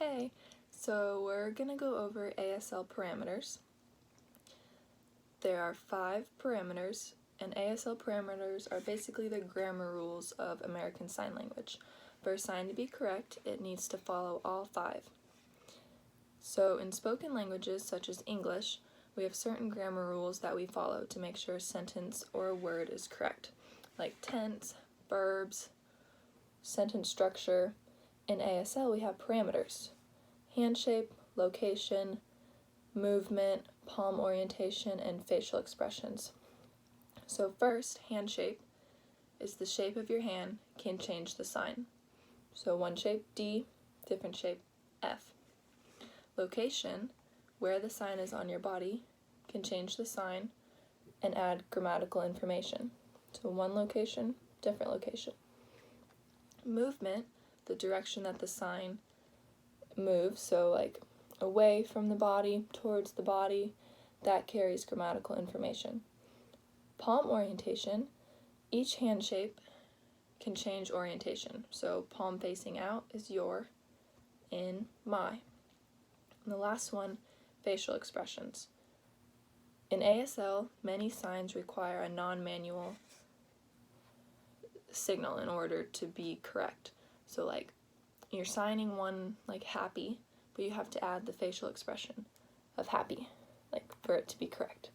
Hey, so we're going to go over ASL parameters. There are 5 parameters, and ASL parameters are basically the grammar rules of American Sign Language. For a sign to be correct, it needs to follow all 5. So in spoken languages such as English, we have certain grammar rules that we follow to make sure a sentence or a word is correct, like tense, verbs, sentence structure. In ASL, we have parameters: hand shape, location, movement, palm orientation, and facial expressions. So first, hand shape is the shape of your hand can change the sign. So one shape D, different shape F. Location, where the sign is on your body, can change the sign and add grammatical information. So one location, different location. Movement, the direction that the sign moves, so like away from the body, towards the body, that carries grammatical information. Palm orientation, each hand shape can change orientation. So palm facing out is your, in, my. And the last one, facial expressions. In ASL, many signs require a non-manual signal in order to be correct. So like you're signing one like happy, but you have to add the facial expression of happy, like for it to be correct.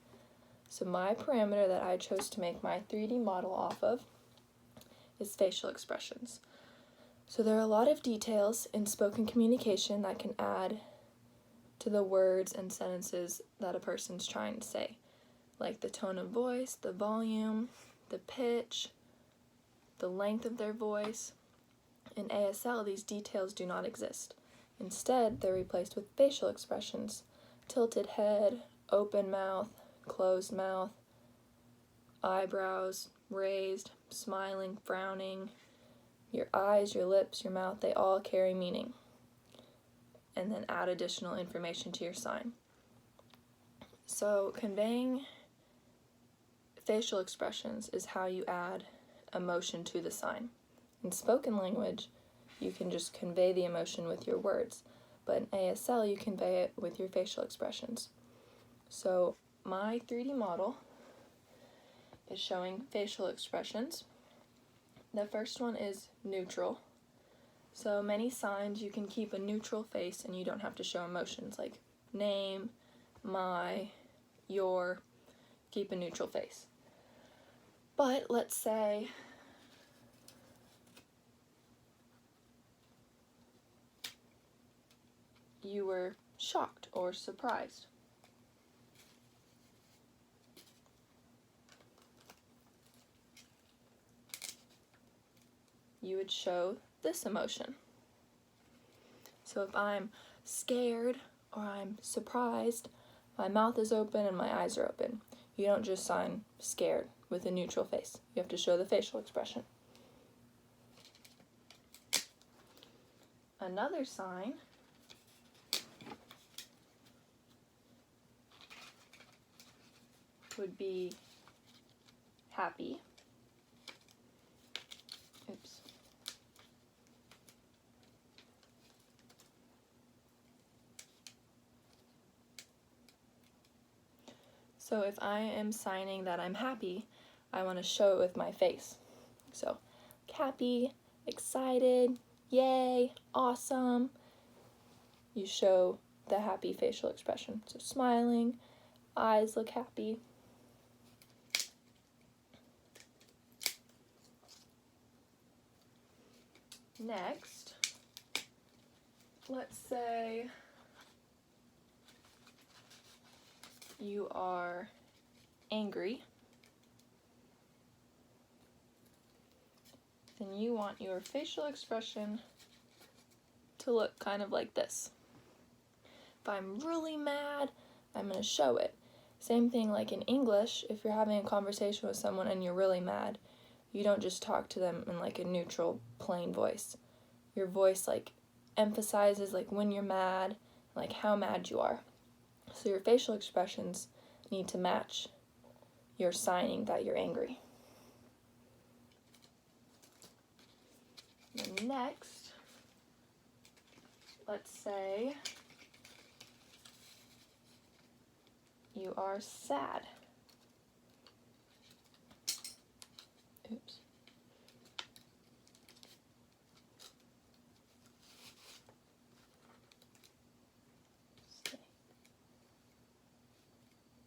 So my parameter that I chose to make my 3D model off of is facial expressions. So there are a lot of details in spoken communication that can add to the words and sentences that a person's trying to say, like the tone of voice, the volume, the pitch, the length of their voice. In ASL, these details do not exist. Instead, they're replaced with facial expressions: tilted head, open mouth, closed mouth, eyebrows raised, smiling, frowning. Your eyes, your lips, your mouth, they all carry meaning. And then add additional information to your sign. So conveying facial expressions is how you add emotion to the sign. In spoken language, you can just convey the emotion with your words, but in ASL, you convey it with your facial expressions. So my 3D model is showing facial expressions. The first one is neutral. So many signs you can keep a neutral face and you don't have to show emotions, like name, my, your, keep a neutral face. But let's say you were shocked or surprised. You would show this emotion. So if I'm scared or I'm surprised, my mouth is open and my eyes are open. You don't just sign scared with a neutral face. You have to show the facial expression. Another sign would be happy. Oops. So if I am signing that I'm happy, I want to show it with my face. So happy, excited, yay, awesome. You show the happy facial expression. So smiling, eyes look happy. Next, let's say you are angry. Then you want your facial expression to look kind of like this. If I'm really mad, I'm going to show it. Same thing like in English, if you're having a conversation with someone and you're really mad, you don't just talk to them in like a neutral, plain voice. Your voice like emphasizes like when you're mad, like how mad you are. So your facial expressions need to match your signing that you're angry. And next, let's say you are sad. Oops.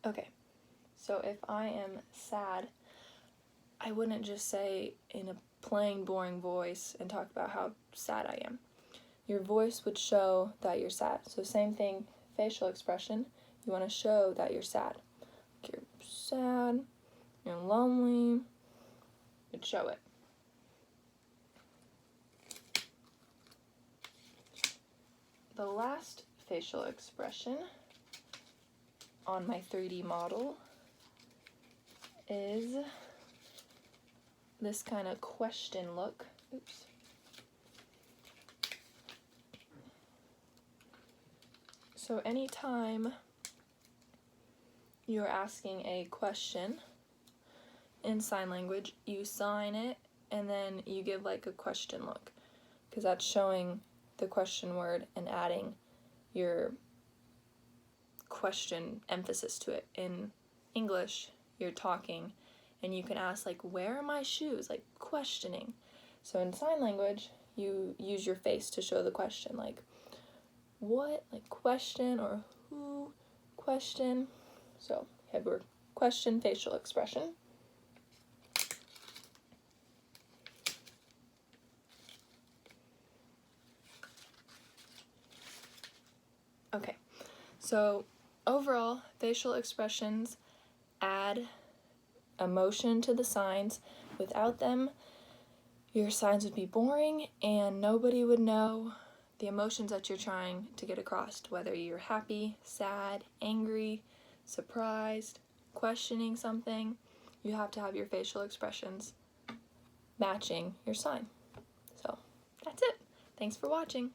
Okay, so if I am sad, I wouldn't just say in a plain, boring voice and talk about how sad I am. Your voice would show that you're sad. So same thing, facial expression. You want to show that you're sad. Like you're sad, you're lonely, you'd show it. The last facial expression on my 3D model is this kind of question look. Oops. So anytime you're asking a question in sign language, you sign it and then you give like a question look, because that's showing the question word and adding your question emphasis to it. In English, you're talking and you can ask like, where are my shoes? Like questioning. So in sign language, you use your face to show the question, like what, like question, or who, question. So we have your question facial expression. Okay, so overall, facial expressions add emotion to the signs. Without them, your signs would be boring and nobody would know the emotions that you're trying to get across, whether you're happy, sad, angry, surprised, questioning something. You have to have your facial expressions matching your sign. So that's it. Thanks for watching.